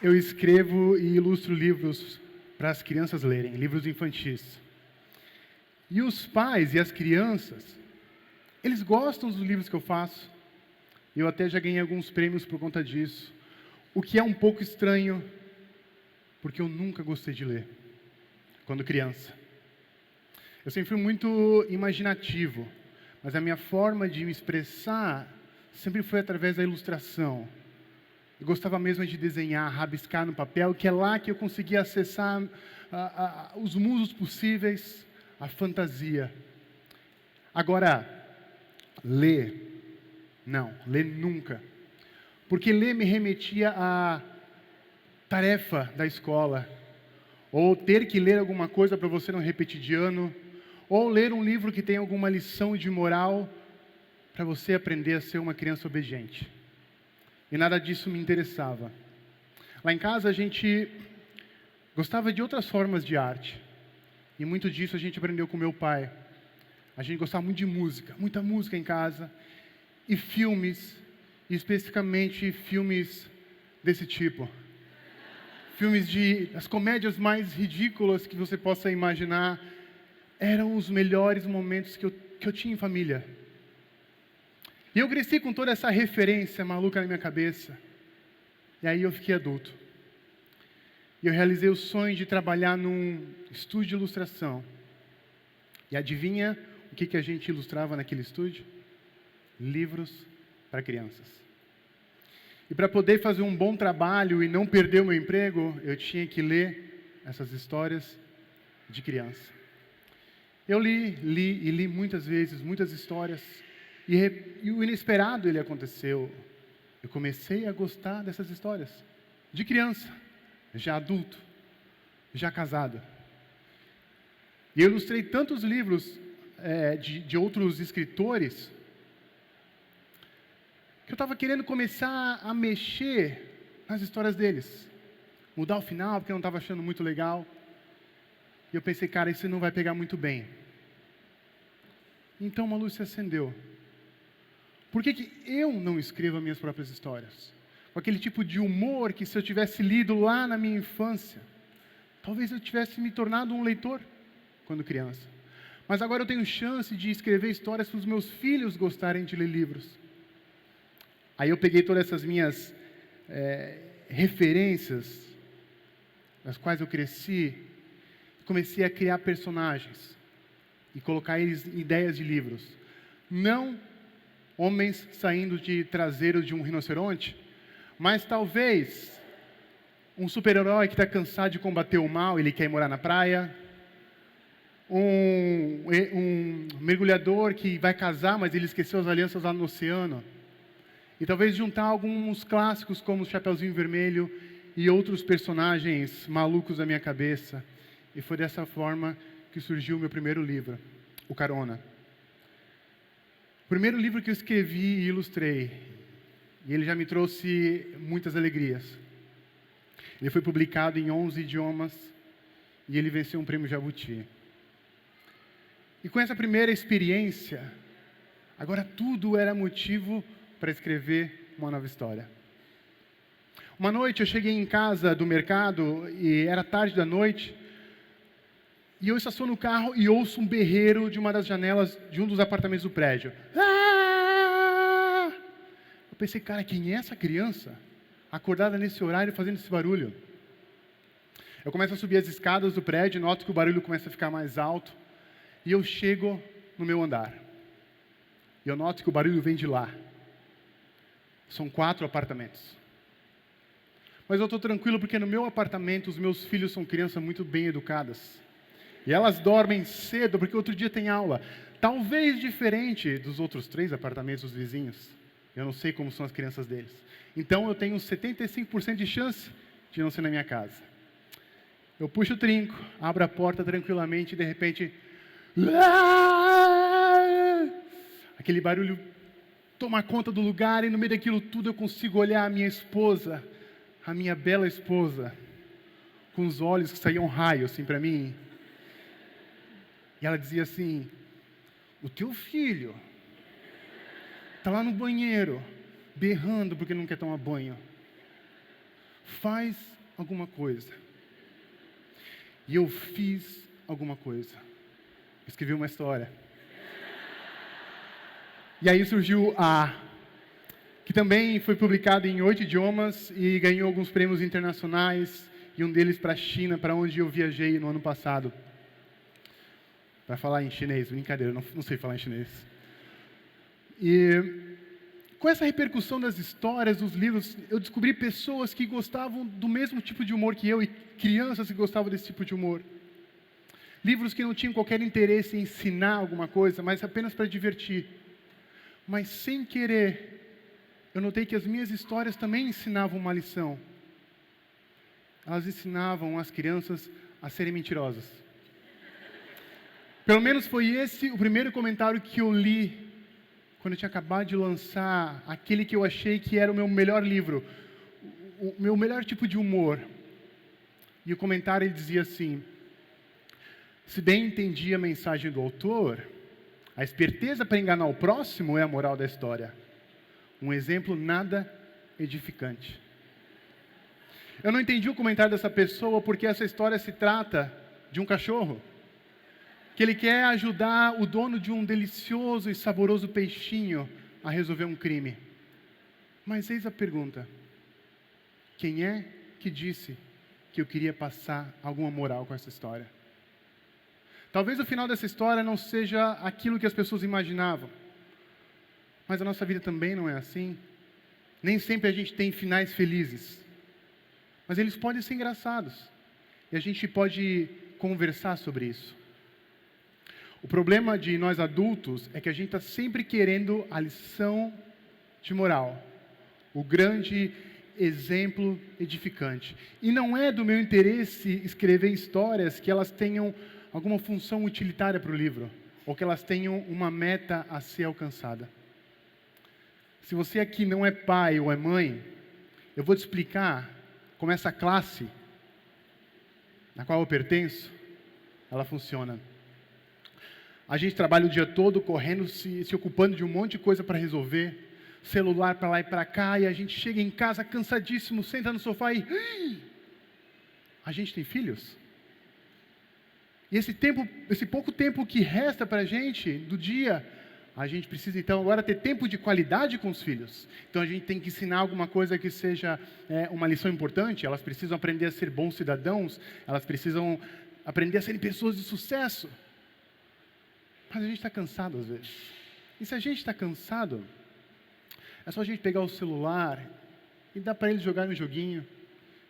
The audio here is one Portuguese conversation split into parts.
eu escrevo e ilustro livros para as crianças lerem, livros infantis. E os pais e as crianças, eles gostam dos livros que eu faço. Eu até já ganhei alguns prêmios por conta disso. O que é um pouco estranho, porque eu nunca gostei de ler, quando criança. Eu sempre fui muito imaginativo, mas a minha forma de me expressar sempre foi através da ilustração. Eu gostava mesmo de desenhar, rabiscar no papel, que é lá que eu conseguia acessar os mundos possíveis, a fantasia. Agora, ler, não, ler nunca. Porque ler me remetia à tarefa da escola, ou ter que ler alguma coisa para você não repetir de ano, ou ler um livro que tem alguma lição de moral para você aprender a ser uma criança obediente. E nada disso me interessava. Lá em casa a gente gostava de outras formas de arte. E muito disso a gente aprendeu com meu pai. A gente gostava muito de música, muita música em casa. E filmes, e especificamente filmes desse tipo. Filmes as comédias mais ridículas que você possa imaginar. Eram os melhores momentos que eu tinha em família. E eu cresci com toda essa referência maluca na minha cabeça. E aí eu fiquei adulto. E eu realizei o sonho de trabalhar num estúdio de ilustração. E adivinha o que a gente ilustrava naquele estúdio? Livros para crianças. E para poder fazer um bom trabalho e não perder o meu emprego, eu tinha que ler essas histórias de criança. Eu li muitas vezes, muitas histórias. E o inesperado ele aconteceu. Eu comecei a gostar dessas histórias. De criança, já adulto, já casado. E eu ilustrei tantos livros de outros escritores, que eu estava querendo começar a mexer nas histórias deles. Mudar o final, porque eu não estava achando muito legal. E eu pensei, cara, isso não vai pegar muito bem. Então uma luz se acendeu. Por que eu não escrevo as minhas próprias histórias? Com aquele tipo de humor que, se eu tivesse lido lá na minha infância, talvez eu tivesse me tornado um leitor quando criança. Mas agora eu tenho chance de escrever histórias para os meus filhos gostarem de ler livros. Aí eu peguei todas essas minhas referências, das quais eu cresci, comecei a criar personagens e colocar eles em ideias de livros. Não homens saindo de traseiro de um rinoceronte, mas talvez um super-herói que está cansado de combater o mal, ele quer ir morar na praia. Um mergulhador que vai casar, mas ele esqueceu as alianças lá no oceano. E talvez juntar alguns clássicos como o Chapeuzinho Vermelho e outros personagens malucos da minha cabeça. E foi dessa forma que surgiu o meu primeiro livro, O Carona. O primeiro livro que eu escrevi e ilustrei. E ele já me trouxe muitas alegrias. Ele foi publicado em 11 idiomas e ele venceu um prêmio Jabuti. E com essa primeira experiência, agora tudo era motivo para escrever uma nova história. Uma noite eu cheguei em casa do mercado e era tarde da noite e eu estaciono o carro e ouço um berreiro de uma das janelas de um dos apartamentos do prédio. Ah! Eu pensei, cara, quem é essa criança acordada nesse horário fazendo esse barulho? Eu começo a subir as escadas do prédio, noto que o barulho começa a ficar mais alto e eu chego no meu andar. E eu noto que o barulho vem de lá. São 4 apartamentos. Mas eu estou tranquilo porque no meu apartamento os meus filhos são crianças muito bem educadas. E elas dormem cedo porque outro dia tem aula. Talvez diferente dos outros 3 apartamentos dos vizinhos. Eu não sei como são as crianças deles. Então eu tenho 75% de chance de não ser na minha casa. Eu puxo o trinco, abro a porta tranquilamente e de repente... Aquele barulho toma conta do lugar e no meio daquilo tudo eu consigo olhar a minha esposa, a minha bela esposa, com os olhos que saíam raios assim para mim. E ela dizia assim, o teu filho está lá no banheiro, berrando porque não quer tomar banho. Faz alguma coisa. E eu fiz alguma coisa. Escrevi uma história. E aí surgiu que também foi publicado em 8 idiomas e ganhou alguns prêmios internacionais, e um deles para a China, para onde eu viajei no ano passado. Para falar em chinês, brincadeira, não sei falar em chinês. E com essa repercussão das histórias, dos livros, eu descobri pessoas que gostavam do mesmo tipo de humor que eu e crianças que gostavam desse tipo de humor. Livros que não tinham qualquer interesse em ensinar alguma coisa, mas apenas para divertir. Mas sem querer, eu notei que as minhas histórias também ensinavam uma lição. Elas ensinavam as crianças a serem mentirosas. Pelo menos foi esse o primeiro comentário que eu li quando eu tinha acabado de lançar aquele que eu achei que era o meu melhor livro, o meu melhor tipo de humor. E o comentário ele dizia assim: se bem entendi a mensagem do autor, a esperteza para enganar o próximo é a moral da história. Um exemplo nada edificante. Eu não entendi o comentário dessa pessoa porque essa história se trata de um cachorro que ele quer ajudar o dono de um delicioso e saboroso peixinho a resolver um crime. Mas eis a pergunta: quem é que disse que eu queria passar alguma moral com essa história? Talvez o final dessa história não seja aquilo que as pessoas imaginavam, mas a nossa vida também não é assim. Nem sempre a gente tem finais felizes, mas eles podem ser engraçados, e a gente pode conversar sobre isso. O problema de nós adultos é que a gente está sempre querendo a lição de moral, o grande exemplo edificante. E não é do meu interesse escrever histórias que elas tenham alguma função utilitária para o livro, ou que elas tenham uma meta a ser alcançada. Se você aqui não é pai ou é mãe, eu vou te explicar como essa classe, na qual eu pertenço, ela funciona. A gente trabalha o dia todo correndo, se ocupando de um monte de coisa para resolver, celular para lá e para cá, e a gente chega em casa cansadíssimo, senta no sofá e... A gente tem filhos? E esse pouco tempo que resta para a gente do dia, a gente precisa então agora ter tempo de qualidade com os filhos. Então a gente tem que ensinar alguma coisa que seja uma lição importante. Elas precisam aprender a ser bons cidadãos, elas precisam aprender a serem pessoas de sucesso. Mas a gente está cansado às vezes. E se a gente está cansado, é só a gente pegar o celular e dar para eles jogar um joguinho.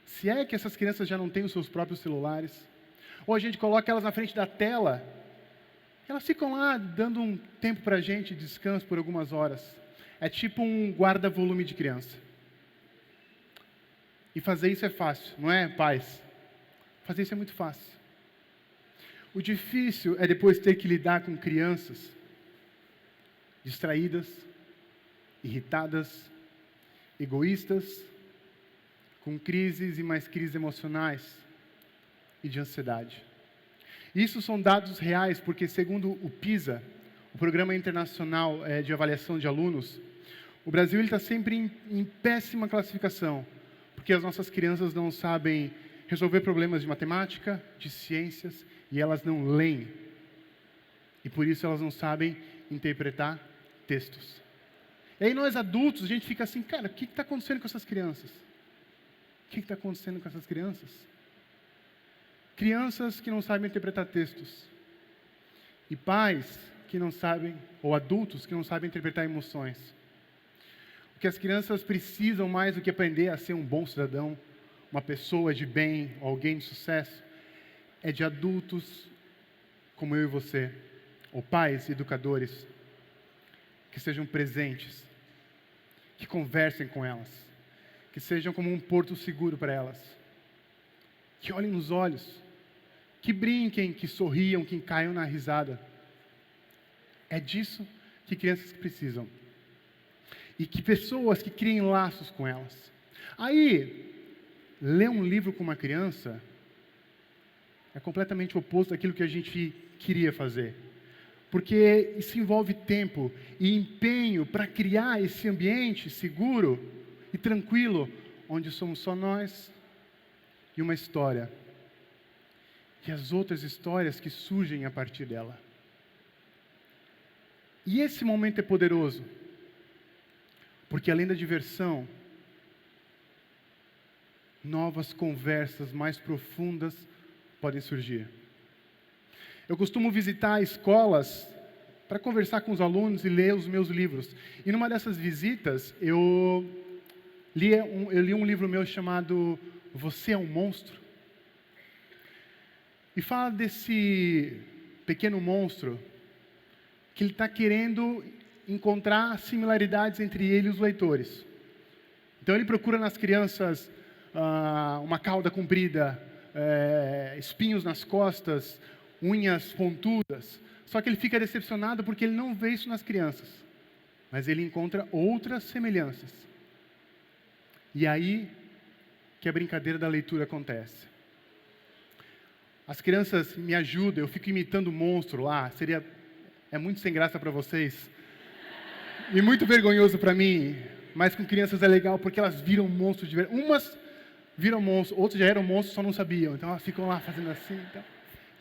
Se é que essas crianças já não têm os seus próprios celulares, ou a gente coloca elas na frente da tela, elas ficam lá dando um tempo para a gente, descanso por algumas horas. É tipo um guarda-volume de criança. E fazer isso é fácil, não é, pais? Fazer isso é muito fácil. O difícil é depois ter que lidar com crianças distraídas, irritadas, egoístas, com crises e mais crises emocionais e de ansiedade. Isso são dados reais, porque segundo o PISA, o Programa Internacional de Avaliação de Alunos, o Brasil está sempre em péssima classificação, porque as nossas crianças não sabem resolver problemas de matemática, de ciências, e elas não leem. E por isso elas não sabem interpretar textos. E aí nós adultos, a gente fica assim, cara, o que está acontecendo com essas crianças? O que está acontecendo com essas crianças? Crianças que não sabem interpretar textos. E pais que não sabem, ou adultos que não sabem interpretar emoções. O que as crianças precisam mais do que aprender a ser um bom cidadão, uma pessoa de bem, alguém de sucesso, é de adultos como eu e você, ou pais educadores, que sejam presentes, que conversem com elas, que sejam como um porto seguro para elas, que olhem nos olhos, que brinquem, que sorriam, que caiam na risada. É disso que crianças precisam. E que pessoas que criem laços com elas. Aí, ler um livro com uma criança é completamente o oposto daquilo que a gente queria fazer. Porque isso envolve tempo e empenho para criar esse ambiente seguro e tranquilo, onde somos só nós e uma história. E as outras histórias que surgem a partir dela. E esse momento é poderoso, porque além da diversão, novas conversas mais profundas podem surgir. Eu costumo visitar escolas para conversar com os alunos e ler os meus livros. E numa dessas visitas, eu li um livro meu chamado Você é um Monstro. E fala desse pequeno monstro que ele está querendo encontrar similaridades entre ele e os leitores. Então ele procura nas crianças uma cauda comprida, espinhos nas costas, unhas pontudas. Só que ele fica decepcionado porque ele não vê isso nas crianças. Mas ele encontra outras semelhanças. E aí que a brincadeira da leitura acontece. As crianças me ajudam, eu fico imitando o monstro lá. É muito sem graça para vocês. E muito vergonhoso para mim. Mas com crianças é legal porque elas viram monstros de verdade. Umas viram monstros, outras já eram monstros, só não sabiam. Então elas ficam lá fazendo assim. Então,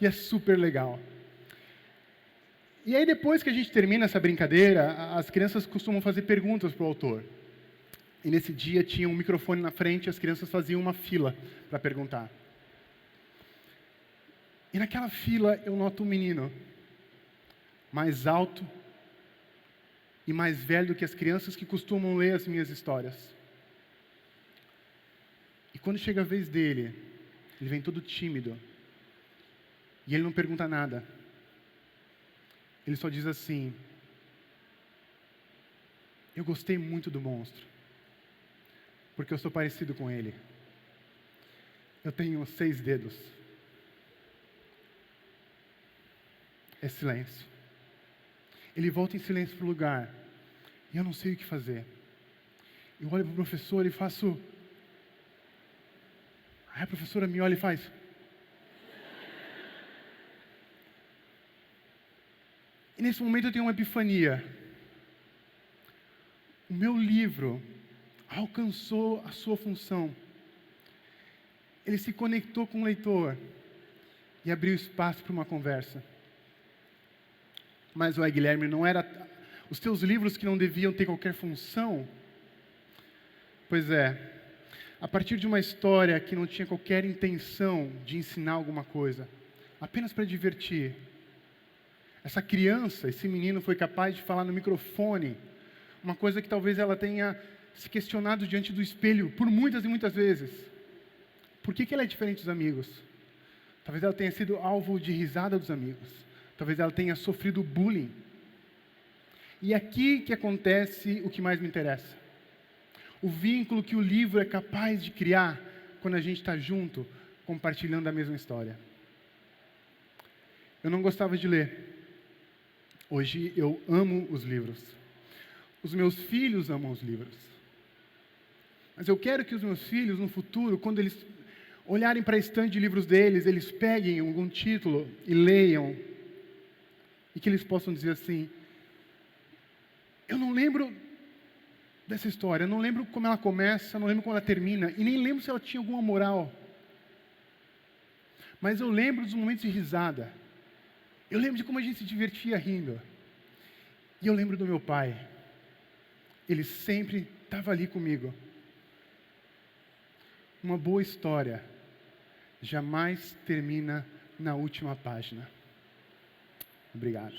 e é super legal. E aí depois que a gente termina essa brincadeira, as crianças costumam fazer perguntas para o autor. E nesse dia tinha um microfone na frente e as crianças faziam uma fila para perguntar. E naquela fila eu noto um menino mais alto e mais velho do que as crianças que costumam ler as minhas histórias. E quando chega a vez dele, ele vem todo tímido. E ele não pergunta nada. Ele só diz assim: eu gostei muito do monstro, porque eu sou parecido com ele. Eu tenho 6 dedos. É silêncio. Ele volta em silêncio para o lugar. E eu não sei o que fazer. Eu olho para o professor e faço... Aí a professora me olha e faz... E nesse momento eu tenho uma epifania. O meu livro alcançou a sua função. Ele se conectou com o leitor e abriu espaço para uma conversa. Mas, Guilherme, não era... Os teus livros que não deviam ter qualquer função? Pois é. A partir de uma história que não tinha qualquer intenção de ensinar alguma coisa, apenas para divertir, essa criança, esse menino foi capaz de falar no microfone uma coisa que talvez ela tenha se questionado diante do espelho por muitas e muitas vezes. Por que ela é diferente dos amigos? Talvez ela tenha sido alvo de risada dos amigos. Talvez ela tenha sofrido bullying. E aqui que acontece o que mais me interessa. O vínculo que o livro é capaz de criar quando a gente está junto, compartilhando a mesma história. Eu não gostava de ler. Hoje eu amo os livros. Os meus filhos amam os livros. Mas eu quero que os meus filhos, no futuro, quando eles olharem para a estante de livros deles, eles peguem algum título e leiam. E que eles possam dizer assim: eu não lembro dessa história, eu não lembro como ela começa, não lembro como ela termina, e nem lembro se ela tinha alguma moral. Mas eu lembro dos momentos de risada. Eu lembro de como a gente se divertia rindo. E eu lembro do meu pai. Ele sempre estava ali comigo. Uma boa história jamais termina na última página. Obrigado.